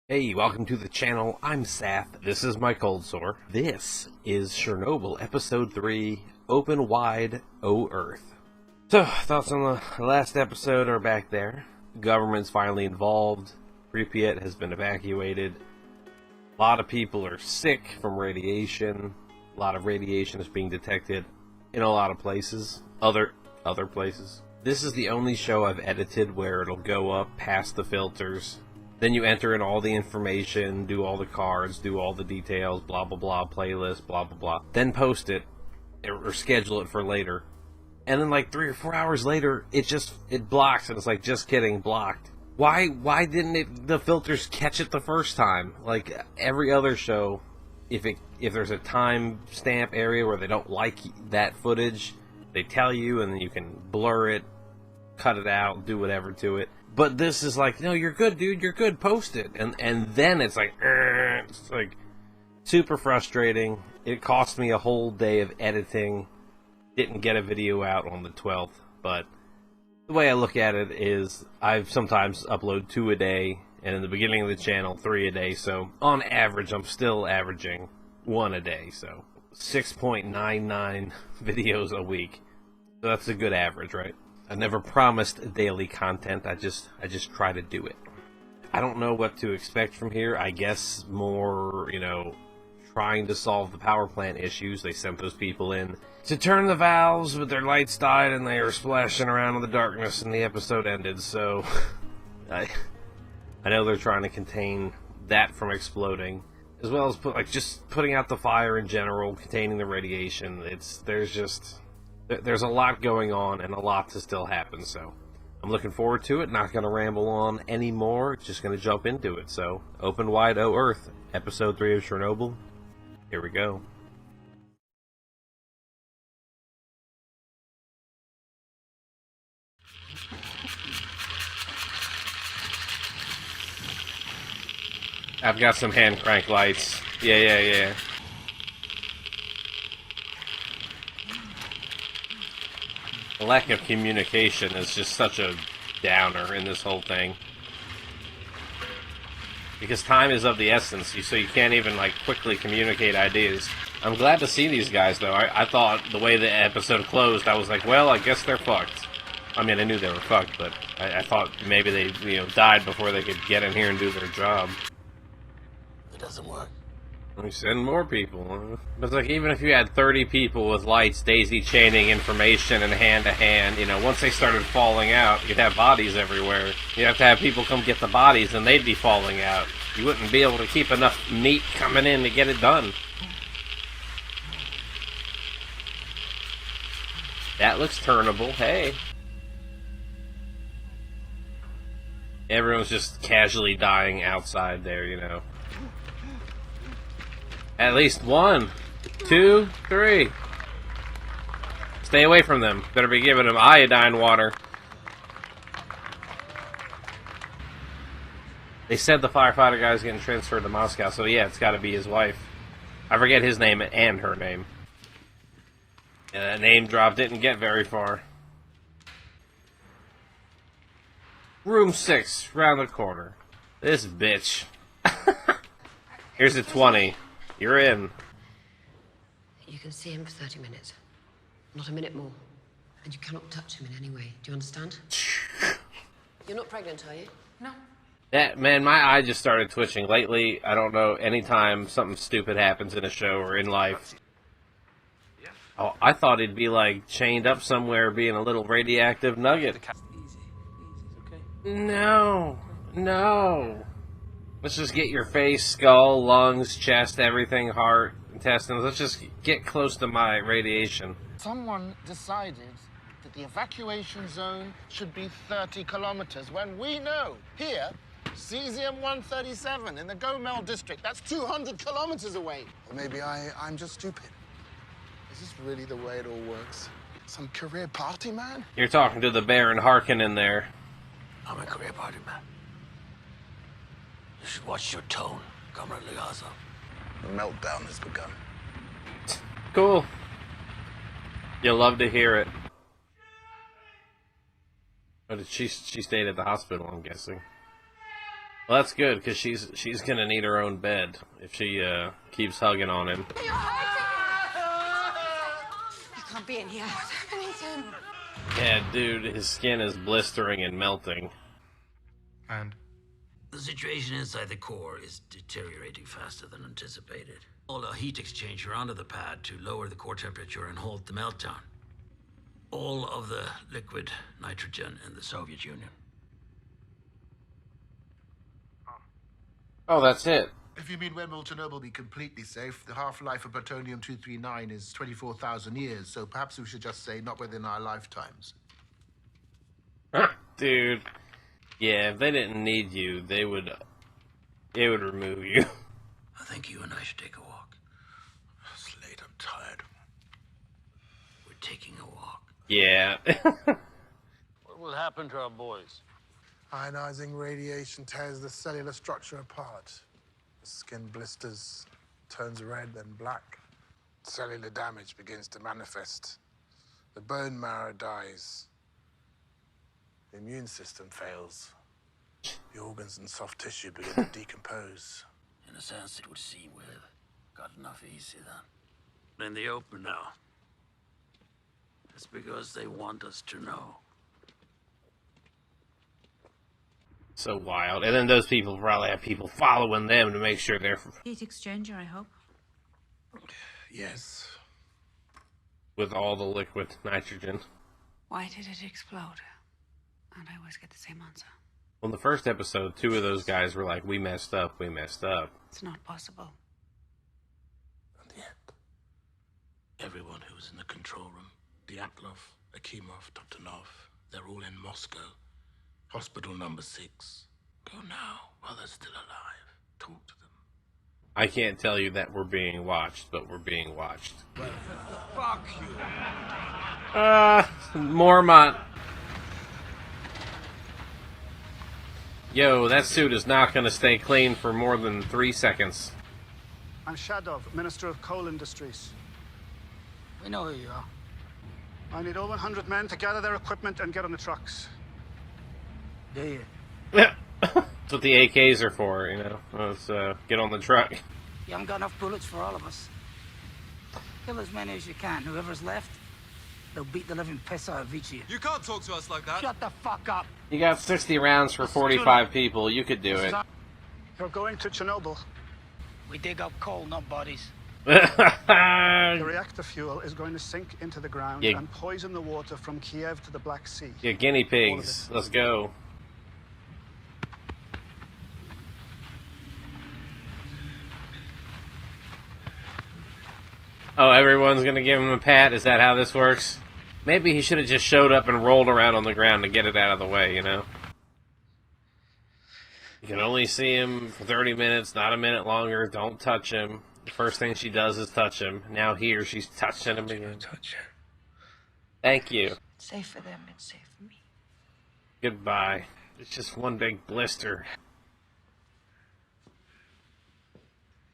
Hey, welcome to the channel. I'm Sath. This is my cold sore. This is Chernobyl, Episode 3, Open Wide, O Earth. So, thoughts on the last episode are back there. The government's finally involved. Pripyat has been evacuated. A lot of people are sick from radiation. A lot of radiation is being detected in a lot of places. Other places. This is the only show I've edited where it'll go up past the filters. Then you enter in all the information, do all the cards, do all the details, blah blah blah, playlist, blah blah blah. Then post it, or schedule it for later. And then like 3 or 4 hours later, it blocks, and it's like, just kidding, blocked. Why didn't the filters catch it the first time? Like every other show, if there's a time stamp area where they don't like that footage, they tell you, and then you can blur it, cut it out, do whatever to it. But this is like, no, you're good, dude, you're good, post it. And then it's like super frustrating. It cost me a whole day of editing. Didn't get a video out on the 12th, but the way I look at it is I've sometimes upload 2 a day, and in the beginning of the channel, 3 a day. So on average, I'm still averaging 1 a day. So 6.99 videos a week. So that's a good average, right? I never promised daily content. I just try to do it. I don't know what to expect from here. I guess more, trying to solve the power plant issues. They sent those people in to turn the valves, but their lights died and they were splashing around in the darkness and the episode ended. So I know they're trying to contain that from exploding, as well as just putting out the fire in general, containing the radiation. There's a lot going on and a lot to still happen, so I'm looking forward to it. Not going to ramble on anymore, just going to jump into it. So, Open Wide, O Earth, Episode 3 of Chernobyl. Here we go. I've got some hand crank lights. Yeah. The lack of communication is just such a downer in this whole thing. Because time is of the essence, so you can't even, quickly communicate ideas. I'm glad to see these guys, though. I thought the way the episode closed, I was like, well, I guess they're fucked. I mean, I knew they were fucked, but I thought maybe they, died before they could get in here and do their job. It doesn't work. We send more people. But it's like, even if you had 30 people with lights daisy chaining information and hand to hand, once they started falling out, you'd have bodies everywhere. You'd have to have people come get the bodies and they'd be falling out. You wouldn't be able to keep enough meat coming in to get it done. That looks turnable. Hey. Everyone's just casually dying outside there, At least 1, 2, 3. Stay away from them. Better be giving them iodine water. They said the firefighter guy's getting transferred to Moscow, so yeah, it's gotta be his wife. I forget his name and her name. Yeah, that name drop didn't get very far. Room 6, round the corner. This bitch. Here's a 20. You're in. You can see him for 30 minutes. Not a minute more. And you cannot touch him in any way. Do you understand? You're not pregnant, are you? No. That, man, my eye just started twitching. Lately, I don't know, anytime something stupid happens in a show or in life. Oh, I thought he'd be, chained up somewhere being a little radioactive nugget. Easy, okay? No. Let's just get your face, skull, lungs, chest, everything, heart, intestines. Let's just get close to my radiation. Someone decided that the evacuation zone should be 30 kilometers when we know here, cesium-137 in the Gomel district, that's 200 kilometers away. Or maybe I'm just stupid. Is this really the way it all works? Some career party man? You're talking to the Baron Harkin in there. I'm a career party man. You should watch your tone, Comrade Liazo. The meltdown has begun. Cool. You'll love to hear it. But she stayed at the hospital, I'm guessing. Well, that's good, because she's going to need her own bed if she keeps hugging on him. You can't be in here. What's happening to him? Yeah, dude, his skin is blistering and melting. And? The situation inside the core is deteriorating faster than anticipated. All a heat exchanger onto the pad to lower the core temperature and halt the meltdown. All of the liquid nitrogen in the Soviet Union. Oh, that's it. If you mean when will Chernobyl be completely safe, the half-life of plutonium-239 is 24,000 years, so perhaps we should just say not within our lifetimes. Dude. Yeah, if they didn't need you, they would remove you. I think you and I should take a walk. It's late, I'm tired. We're taking a walk. Yeah. What will happen to our boys? Ionizing radiation tears the cellular structure apart. The skin blisters, turns red, then black. Cellular damage begins to manifest. The bone marrow dies. The immune system fails. The organs and soft tissue begin to decompose. In a sense, it would seem we've gotten off easy then. But in the open now. It's because they want us to know. So wild. And then those people probably have people following them to make sure they're Heat exchanger, I hope. Yes. with all the liquid nitrogen. Why did it explode? And I always get the same answer. On the first episode, two of those guys were like, we messed up, we messed up. It's not possible. And yet, everyone who was in the control room, Dyatlov, Akimov, Totanov, they're all in Moscow. Hospital number 6. Go now while they're still alive. Talk to them. I can't tell you that we're being watched, but we're being watched. Fuck you! Mormont. Yo, that suit is not going to stay clean for more than 3 seconds. I'm Shadov, Minister of Coal Industries. We know who you are. I need all 100 men to gather their equipment and get on the trucks. Do you? That's what the AKs are for, you know. Let's get on the truck. You haven't got enough bullets for all of us. Kill as many as you can. Whoever's left, they'll beat the living piss out of each of you. You can't talk to us like that. Shut the fuck up. You got 60 rounds for 45 people. You could do it. You're going to Chernobyl. We dig up coal, not bodies. The reactor fuel is going to sink into the ground Yeah. and poison the water from Kiev to the Black Sea. Yeah, guinea pigs. Let's go. Oh, everyone's gonna give him a pat? Is that how this works? Maybe he should have just showed up and rolled around on the ground to get it out of the way, you know? You can only see him for 30 minutes, not a minute longer. Don't touch him. The first thing she does is touch him. Now here, she's touching him again. Thank you. It's safe for them, it's safe for me. Goodbye. It's just one big blister.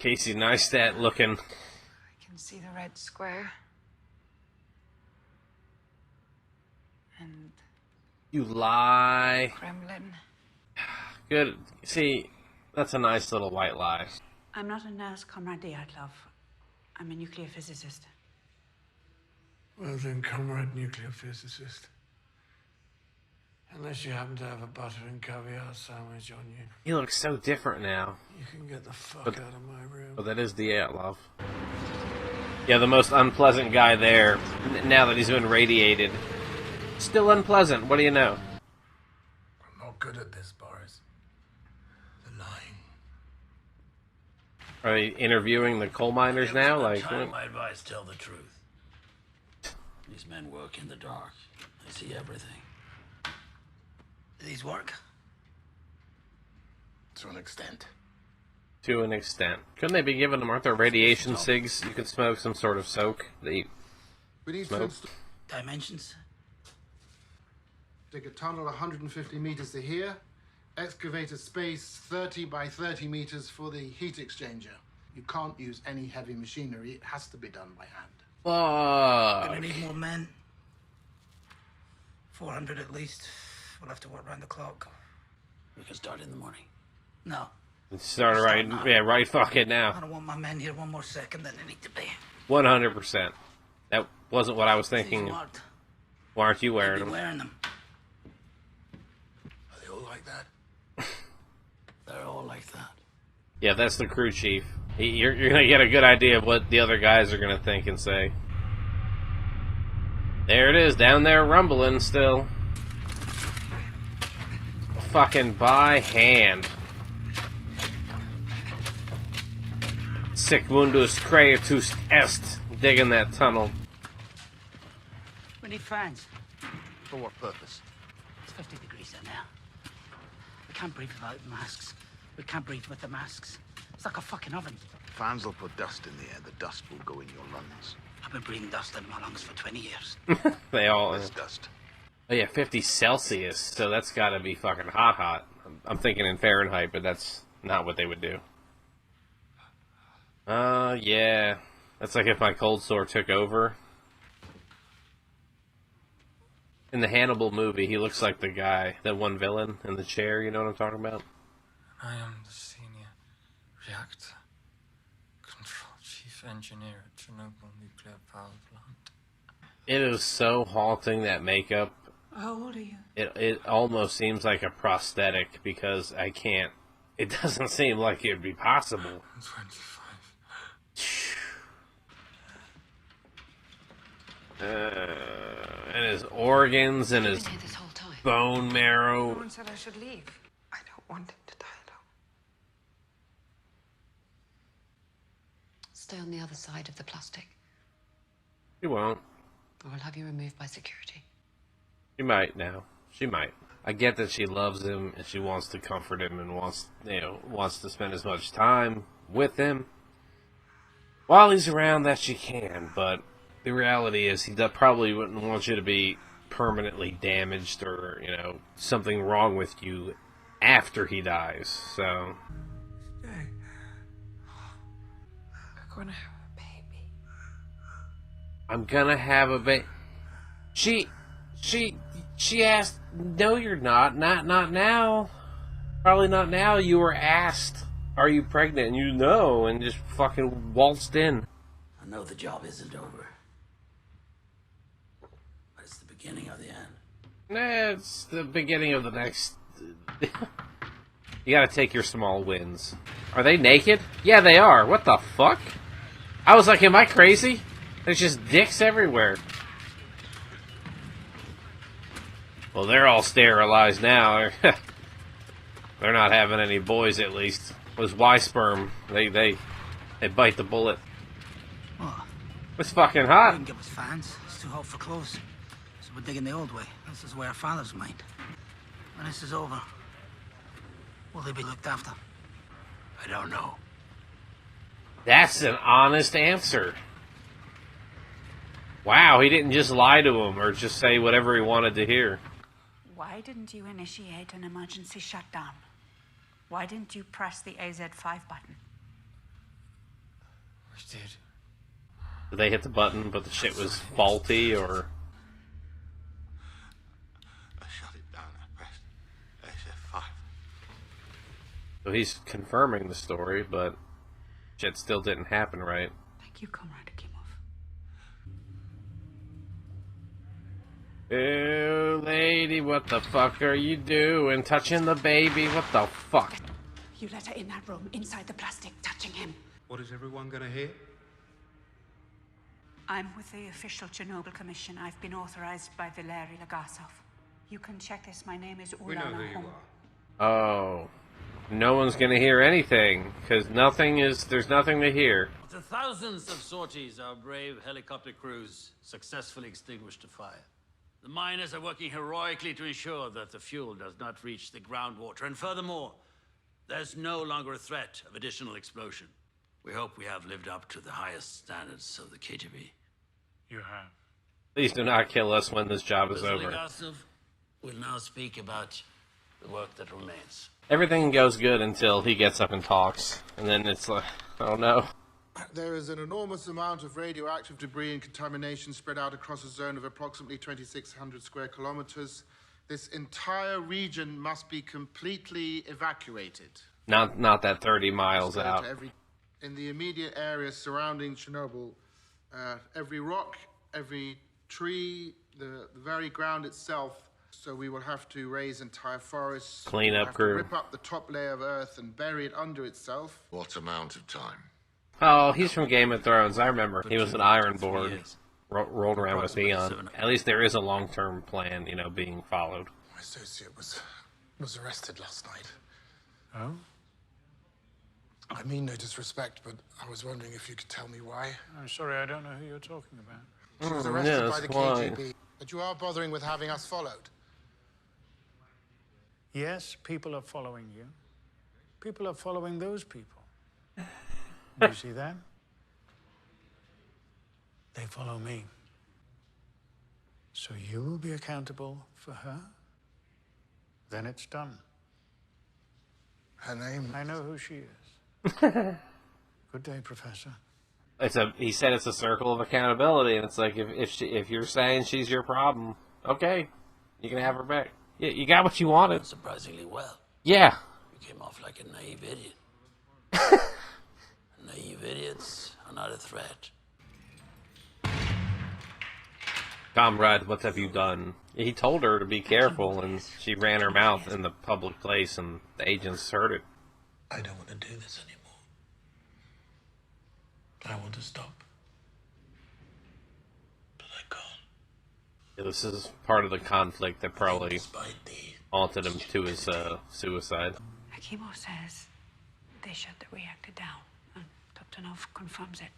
Casey Neistat looking. I can see the red square. And You lie. Kremlin. Good. See, that's a nice little white lie. I'm not a nurse, Comrade Dyatlov. I'm a nuclear physicist. Well then, comrade nuclear physicist. Unless you happen to have a butter and caviar sandwich on you, He looks so different now. you can get the fuck But- out of my room. But that is Dyatlov. Yeah, the most unpleasant guy there, now that he's been radiated. Still unpleasant, what do you know? I'm not good at this, Boris. The lying. Are they interviewing the coal miners now? Like, My advice, tell the truth. These men work in the dark. They see everything. Do these work? To an extent. to an extent. Couldn't they be giving them, aren't there radiation cigs you could smoke, some sort of soak that you We need smoke? to Dimensions? dig a tunnel 150 meters to here, excavate a space 30 by 30 meters for the heat exchanger. You can't use any heavy machinery. It has to be done by hand. Fuck. Gonna need more men. 400 at least. We'll have to work round the clock. We can start in the morning. No. Start right, yeah, right fucking I now. don't want my men here one more second than they need to be. 100%. That wasn't what I was These thinking. marked. Why aren't you They'll wearing be them? wearing them. Are they all like that? They're all like that. Yeah, that's the crew chief. You're going to get a good idea of what the other guys are going to think and say. There it is, down there rumbling still. Fucking by hand. Secundus creatus est. Digging that tunnel. We need fans. For what purpose? It's 50 degrees in there. We can't breathe without masks. We can't breathe with the masks. It's like a fucking oven. Fans will put dust in the air. The dust will go in your lungs. I've been breathing dust in my lungs for 20 years. They all... Less dust. Oh yeah, 50 Celsius, so that's gotta be fucking hot. I'm thinking in Fahrenheit, but that's not what they would do. Yeah. That's like if my cold sore took over. In the Hannibal movie, he looks like the guy, that one villain in the chair, you know what I'm talking about? I am the senior reactor control chief engineer at Chernobyl nuclear power plant. It is so haunting, that makeup. How old are you? It almost seems like a prosthetic because I can't. It doesn't seem like it would be possible. I'm 25. And his organs and his Been here this whole time. bone No marrow. one said I should leave. I don't want him to die alone. Stay on the other side of the plastic, She won't. or I'll have you removed by security. She might now. She might. I get that she loves him and she wants to comfort him and wants to spend as much time with him while he's around that she can, but the reality is he probably wouldn't want you to be permanently damaged or, something wrong with you after he dies, so... Stay. We're gonna have a baby. I'm gonna have a baby. She asked, no you're not now. Probably not now. You were asked, are you pregnant? And you know, and just fucking waltzed in. I know the job isn't over. But it's the beginning of the end. It's the beginning of the next... You gotta take your small wins. Are they naked? Yeah, they are. What the fuck? I was like, am I crazy? There's just dicks everywhere. Well, they're all sterilized now. They're not having any boys, at least. It was Y sperm. They bite the bullet. What? It's fucking We hot. can give us fans. It's too hot for clothes. So we're digging the old way. This is where our fathers mined. When this is over, will they be looked after? I don't know. That's an honest answer. Wow, he didn't just lie to him or just say whatever he wanted to hear. Why didn't you initiate an emergency shutdown? Why didn't you press the AZ5 button? We did. Did they hit the button, but the shit was faulty, or... I shut it down. I pressed AZ5. So he's confirming the story, but shit still didn't happen right. Thank you, Comrade Akimov. Ew, lady, what the fuck are you doing? Touching the baby? What the fuck? You let her in that room, inside the plastic, touching him. What is everyone gonna hear? I'm with the official Chernobyl Commission. I've been authorized by Valery Legasov. You can check this. My name is We know Ulana who you Holm. are. Oh. No one's gonna hear anything, because there's nothing to hear. After thousands of sorties, our brave helicopter crews successfully extinguished the fire. The miners are working heroically to ensure that the fuel does not reach the groundwater, and furthermore, there's no longer a threat of additional explosion. We hope we have lived up to the highest standards of the KGB. You have. Please do not kill us when this job is Mr. over. Legasov will now speak about the work that remains. Everything goes good until he gets up and talks, and then it's like, oh no. There is an enormous amount of radioactive debris and contamination spread out across a zone of approximately 2,600 square kilometers. This entire region must be completely evacuated. Not that 30 miles out. In the immediate area surrounding Chernobyl, every rock, every tree, the very ground itself. So we will have to raise entire forests. Cleanup crew. Rip up the top layer of earth and bury it under itself. What amount of time? Oh, he's from Game of Thrones. I remember. He was an Ironborn. Rolled around with Theon. At least there is a long-term plan, you know, being followed. My associate was arrested last night. Oh? I mean no disrespect, but I was wondering if you could tell me why. I'm sorry, I don't know who you're talking about. She was arrested by the KGB, but you are bothering with having us followed. Yes, people are following you. People are following those people. You see that? They follow me. So you will be accountable for her? Then it's done. Her name? I know who she is. Good day, Professor. He said it's a circle of accountability, and it's like if you're saying she's your problem, okay, you can have her back. Yeah, you got what you wanted. Surprisingly well. Yeah. You came off like a naive idiot. Naive idiots are not a threat. Comrade, what have you done? He told her to be careful, and she ran her mouth in the public place, and the agents heard it. I don't want to do this anymore. I want to stop. But I can't. Yeah, this is part of the conflict that probably haunted him to his suicide. Akimov says they shut the reactor down, and Toptonov confirms it.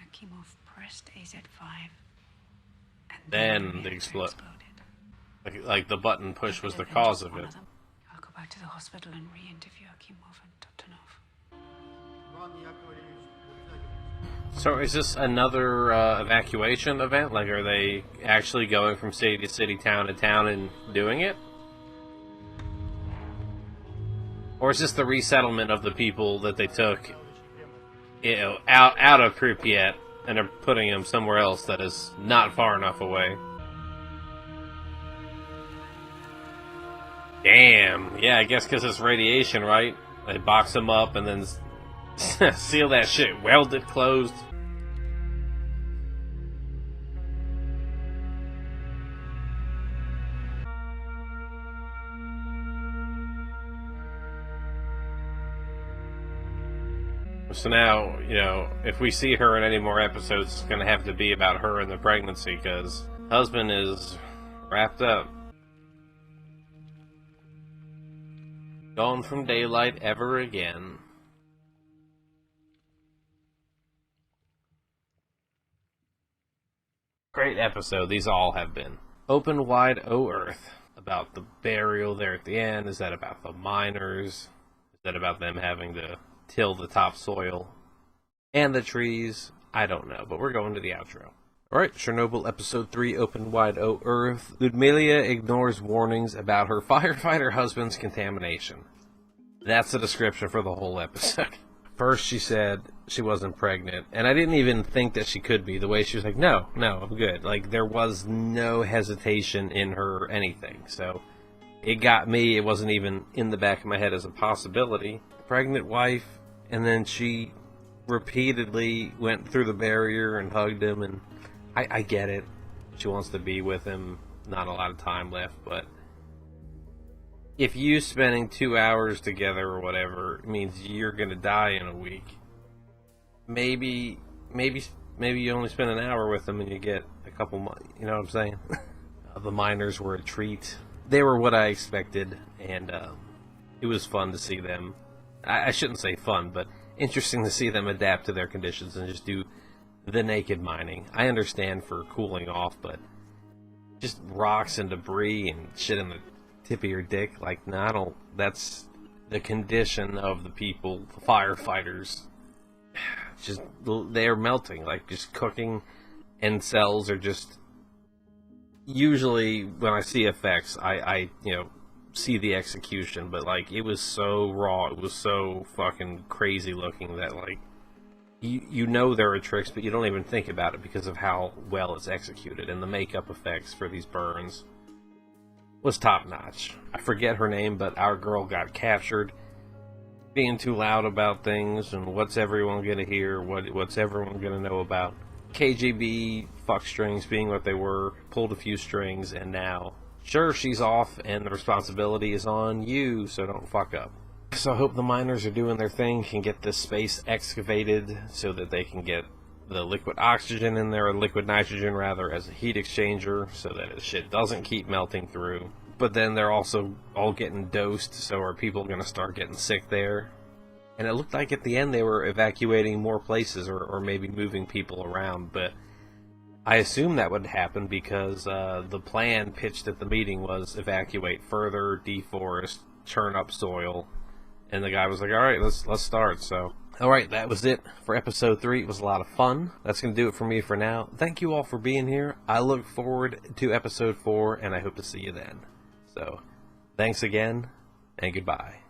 Akimov pressed AZ5, and then they exploded. Like the button push was the cause of it. I'll go back to the hospital and re-interview Akimov and Toptonov. So is this another evacuation event? Like, are they actually going from city to city, town to town, and doing it? Or is this the resettlement of the people that they took, you know, out of Pripyat and are putting them somewhere else that is not far enough away? Damn. Yeah, I guess because it's radiation, right? They box them up and then seal that shit, weld it closed. So now, you know, if we see her in any more episodes, it's going to have to be about her and the pregnancy, because husband is wrapped up. Gone from daylight ever again. Great episode, these all have been. Open Wide O Earth. About the burial there at the end. Is that about the miners? Is that about them having to till the topsoil? And the trees? I don't know, but we're going to the outro. Alright, Chernobyl Episode 3, Open Wide O Earth. Lyudmilla ignores warnings about her firefighter husband's contamination. That's the description for the whole episode. First she said she wasn't pregnant, and I didn't even think that she could be. The way she was like, no, I'm good. Like, there was no hesitation in her anything. So, it got me. It wasn't even in the back of my head as a possibility. Pregnant wife, and then she repeatedly went through the barrier and hugged him, and I get it. She wants to be with him. Not a lot of time left, but if you spending 2 hours together or whatever means you're gonna die in a week, maybe you only spend an hour with them and you get a couple months. You know what I'm saying? The miners were a treat. They were what I expected, and it was fun to see them. I shouldn't say fun, but interesting to see them adapt to their conditions and just do the naked mining. I understand for cooling off, but just rocks and debris and shit in the tip of your dick, like, no, I don't. That's the condition of the people, the firefighters. Just, they're melting, like, just cooking, and cells are just, usually when I see effects, I you know, see the execution, but, like, it was so raw, it was so fucking crazy looking that, like, you know there are tricks, but you don't even think about it because of how well it's executed, and the makeup effects for these burns was top notch. I forget her name, but our girl got captured, being too loud about things and what's everyone gonna hear, what's everyone gonna know about. KGB fuck strings being what they were, pulled a few strings, and now, sure, she's off and the responsibility is on you, so don't fuck up. So I hope the miners are doing their thing, can get this space excavated so that they can get the liquid oxygen in there, or liquid nitrogen rather, as a heat exchanger so that this shit doesn't keep melting through. But then they're also all getting dosed, so are people going to start getting sick there? And it looked like at the end they were evacuating more places, or maybe moving people around, but I assume that would happen because the plan pitched at the meeting was evacuate further, deforest, churn up soil, and the guy was like, alright, let's start. So alright, that was it for episode 3. It was a lot of fun. That's going to do it for me for now. Thank you all for being here. I look forward to episode 4, and I hope to see you then. So, thanks again, and goodbye.